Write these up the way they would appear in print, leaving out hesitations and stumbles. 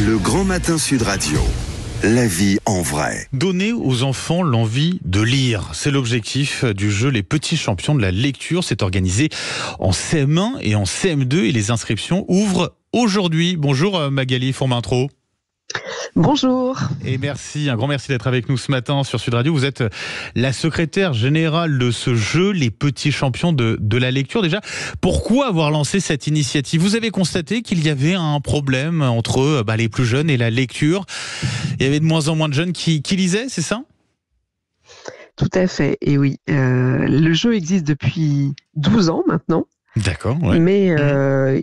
Le Grand Matin Sud Radio. La vie en vrai. Donner aux enfants l'envie de lire. C'est l'objectif du jeu Les Petits Champions de la lecture. C'est organisé en CM1 et en CM2 et les inscriptions ouvrent aujourd'hui. Bonjour Magali Fourmentreau. Bonjour. Et merci, un grand merci d'être avec nous ce matin sur Sud Radio. Vous êtes la secrétaire générale de ce jeu, Les Petits Champions de la lecture. Déjà, pourquoi avoir lancé cette initiative ? Vous avez constaté qu'il y avait un problème entre les plus jeunes et la lecture. Il y avait de moins en moins de jeunes qui lisaient, c'est ça ? Tout à fait, et oui. Le jeu existe depuis 12 ans maintenant. D'accord, ouais. Mais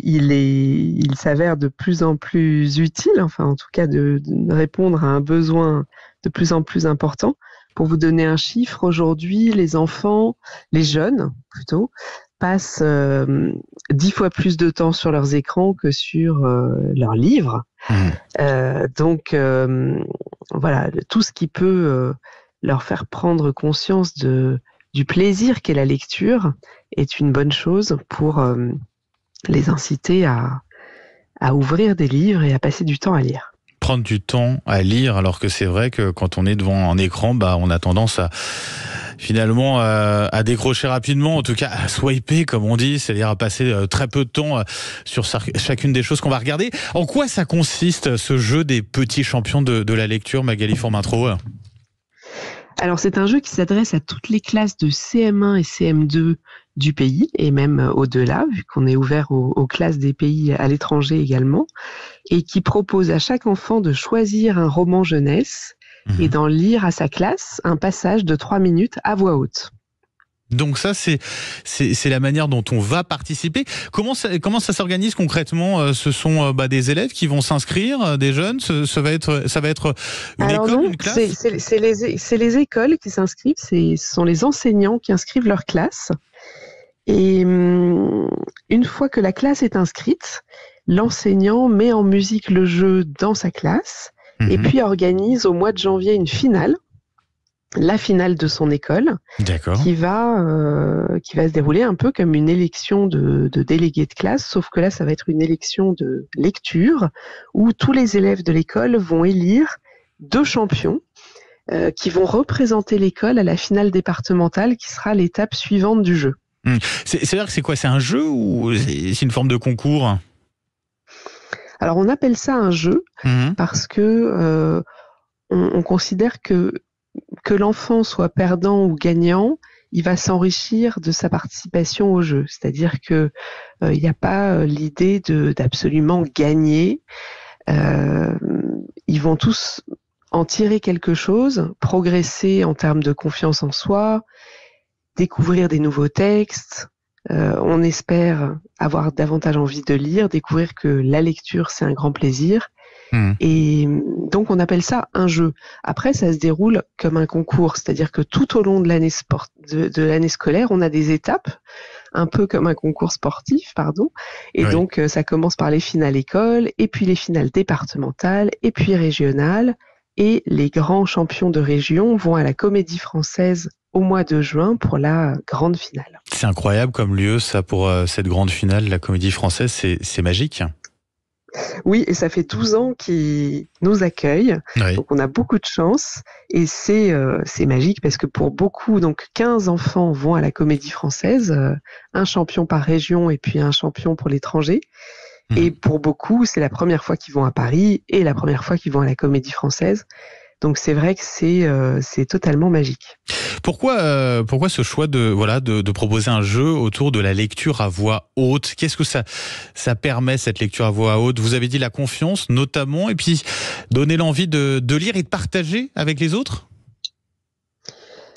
il s'avère de plus en plus utile, enfin en tout cas de répondre à un besoin de plus en plus important. Pour vous donner un chiffre, aujourd'hui, les enfants, les jeunes plutôt, passent 10 fois plus de temps sur leurs écrans que sur leurs livres. Donc voilà, tout ce qui peut leur faire prendre conscience du plaisir qu'est la lecture est une bonne chose pour les inciter à ouvrir des livres et à passer du temps à lire. Prendre du temps à lire, alors que c'est vrai que quand on est devant un écran, on a tendance à finalement à décrocher rapidement, en tout cas à swiper comme on dit, c'est-à-dire à passer très peu de temps sur chacune des choses qu'on va regarder. En quoi ça consiste ce jeu des petits champions de la lecture, Magali Fourmentreau ? Alors c'est un jeu qui s'adresse à toutes les classes de CM1 et CM2 du pays et même au-delà, vu qu'on est ouvert aux classes des pays à l'étranger également, et qui propose à chaque enfant de choisir un roman jeunesse et d'en lire à sa classe un passage de 3 minutes à voix haute. Donc ça, c'est la manière dont on va participer. Comment ça s'organise concrètement ? Ce sont des élèves qui vont s'inscrire, des jeunes. Ça va être une école, une classe ? C'est les écoles qui s'inscrivent. Ce sont les enseignants qui inscrivent leur classe. Et une fois que la classe est inscrite, l'enseignant met en musique le jeu dans sa classe et puis organise au mois de janvier une finale. La finale de son école, qui va se dérouler un peu comme une élection de délégués de classe, sauf que là, ça va être une élection de lecture, où tous les élèves de l'école vont élire 2 champions qui vont représenter l'école à la finale départementale, qui sera l'étape suivante du jeu. C'est-à-dire que c'est quoi ? C'est un jeu ou c'est une forme de concours ? Alors, on appelle ça un jeu parce que on considère que l'enfant soit perdant ou gagnant, il va s'enrichir de sa participation au jeu. C'est-à-dire que il n'y a pas l'idée d'absolument gagner. Ils vont tous en tirer quelque chose, progresser en termes de confiance en soi, découvrir des nouveaux textes. On espère avoir davantage envie de lire, découvrir que la lecture, c'est un grand plaisir. Et donc on appelle ça un jeu. Après, ça se déroule comme un concours, c'est-à-dire que tout au long de l'année de l'année scolaire, on a des étapes, un peu comme un concours sportif, pardon. Et donc ça commence par les finales écoles, et puis les finales départementales, et puis régionales. Et les grands champions de région vont à la Comédie Française au mois de juin pour la grande finale. C'est incroyable comme lieu, ça, pour cette grande finale, la Comédie Française, c'est magique. Oui, et ça fait 12 ans qu'ils nous accueillent, donc on a beaucoup de chance, et c'est magique parce que pour beaucoup, donc 15 enfants vont à la Comédie Française, un champion par région et puis un champion pour l'étranger, et pour beaucoup, c'est la première fois qu'ils vont à Paris et la première fois qu'ils vont à la Comédie Française. Donc c'est vrai que c'est totalement magique. Pourquoi ce choix de proposer un jeu autour de la lecture à voix haute ? Qu'est-ce que ça permet, cette lecture à voix haute ? Vous avez dit la confiance notamment, et puis donner l'envie de lire et de partager avec les autres ?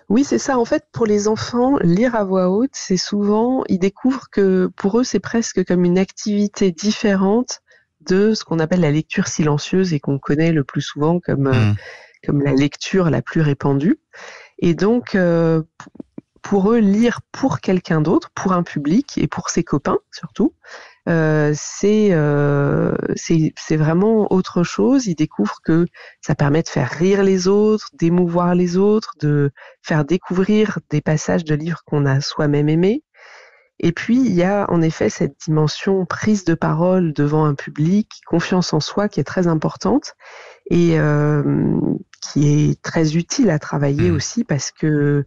Oui, c'est ça. En fait, pour les enfants, lire à voix haute, c'est souvent, ils découvrent que pour eux, c'est presque comme une activité différente de ce qu'on appelle la lecture silencieuse et qu'on connaît le plus souvent comme la lecture la plus répandue. Et donc, pour eux, lire pour quelqu'un d'autre, pour un public et pour ses copains surtout, c'est vraiment autre chose. Ils découvrent que ça permet de faire rire les autres, d'émouvoir les autres, de faire découvrir des passages de livres qu'on a soi-même aimés. Et puis, il y a en effet cette dimension prise de parole devant un public, confiance en soi qui est très importante et qui est très utile à travailler aussi parce que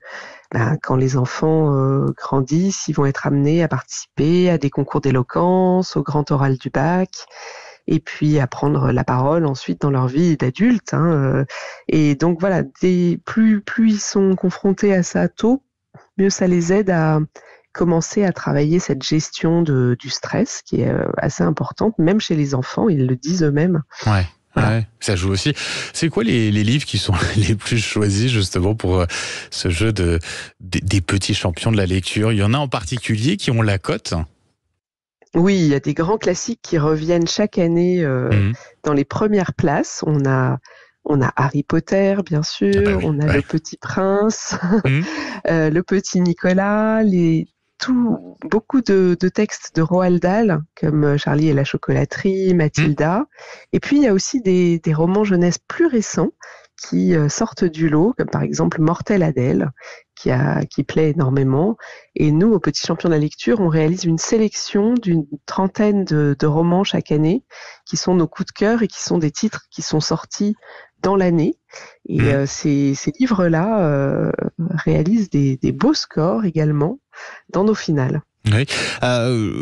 quand les enfants grandissent, ils vont être amenés à participer à des concours d'éloquence, au grand oral du bac, et puis à prendre la parole ensuite dans leur vie d'adulte. Et donc voilà, plus ils sont confrontés à ça tôt, mieux ça les aide à commencer à travailler cette gestion du stress qui est assez importante, même chez les enfants, ils le disent eux-mêmes. Ouais. Voilà. Ouais, ça joue aussi. C'est quoi les livres qui sont les plus choisis justement pour ce jeu des petits champions de la lecture? Il y en a en particulier qui ont la cote? Oui, il y a des grands classiques qui reviennent chaque année dans les premières places. On a Harry Potter, bien sûr, Oui, on a ouais. Le Petit Prince, Mmh. Le Petit Nicolas, beaucoup de textes de Roald Dahl, comme Charlie et la chocolaterie, Mathilda. Et puis, il y a aussi des romans jeunesse plus récents qui sortent du lot, comme par exemple Mortel Adèle, qui plaît énormément. Et nous, au Petit Champion de la Lecture, on réalise une sélection d'une trentaine de romans chaque année, qui sont nos coups de cœur et qui sont des titres qui sont sortis dans l'année. Et ces livres-là réalisent des beaux scores également dans nos finales. Oui.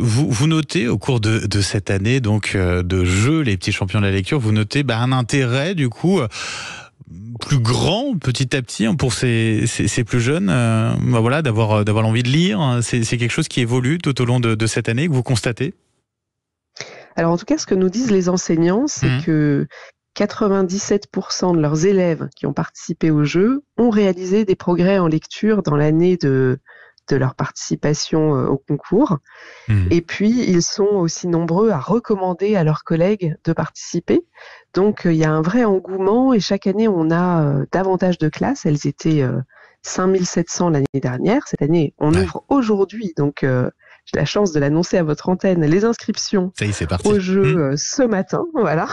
Vous notez au cours de cette année donc de jeu les petits champions de la lecture, vous notez un intérêt du coup plus grand petit à petit pour ces plus jeunes, voilà, d'avoir l'envie de lire. C'est quelque chose qui évolue tout au long de cette année que vous constatez? Alors en tout cas, ce que nous disent les enseignants, c'est que 97% de leurs élèves qui ont participé au jeu ont réalisé des progrès en lecture dans l'année de leur participation au concours. Et puis, ils sont aussi nombreux à recommander à leurs collègues de participer. Donc, il y a un vrai engouement et chaque année, on a davantage de classes. Elles étaient 5700 l'année dernière. Cette année, on ouvre aujourd'hui, donc j'ai la chance de l'annoncer à votre antenne, les inscriptions Ça y est, c'est parti. au jeu ce matin. Voilà.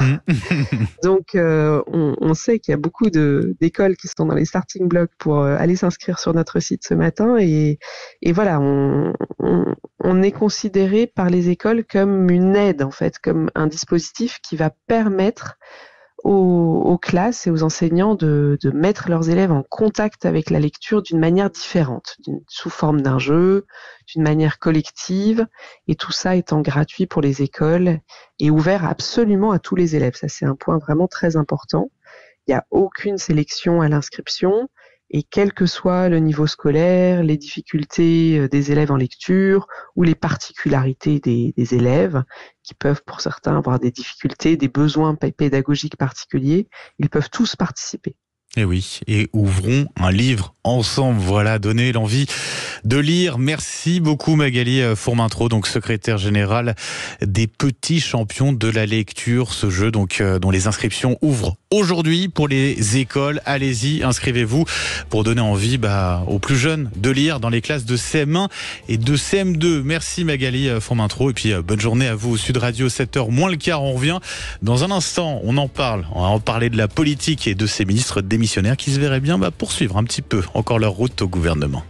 Donc, on sait qu'il y a beaucoup d'écoles qui sont dans les starting blocks pour aller s'inscrire sur notre site ce matin. Et voilà, on est considéré par les écoles comme une aide, en fait, comme un dispositif qui va permettre aux classes et aux enseignants de mettre leurs élèves en contact avec la lecture d'une manière différente, sous forme d'un jeu, d'une manière collective, et tout ça étant gratuit pour les écoles et ouvert absolument à tous les élèves. Ça, c'est un point vraiment très important. Il n'y a aucune sélection à l'inscription, et quel que soit le niveau scolaire, les difficultés des élèves en lecture ou les particularités des élèves qui peuvent pour certains avoir des difficultés, des besoins pédagogiques particuliers, ils peuvent tous participer. Et oui, et ouvrons un livre ensemble. Voilà, donnez l'envie de lire. Merci beaucoup Magali Fourmentreau, donc secrétaire générale des Petits Champions de la Lecture. Ce jeu donc dont les inscriptions ouvrent aujourd'hui pour les écoles. Allez-y, inscrivez-vous pour donner envie aux plus jeunes de lire dans les classes de CM1 et de CM2. Merci Magali Fourmentreau et puis bonne journée à vous. Sud Radio, 7h moins le quart. On revient dans un instant. On en parle. On va en parler de la politique et de ces ministres démissionnaires qui se verraient bien poursuivre un petit peu encore leur route au gouvernement.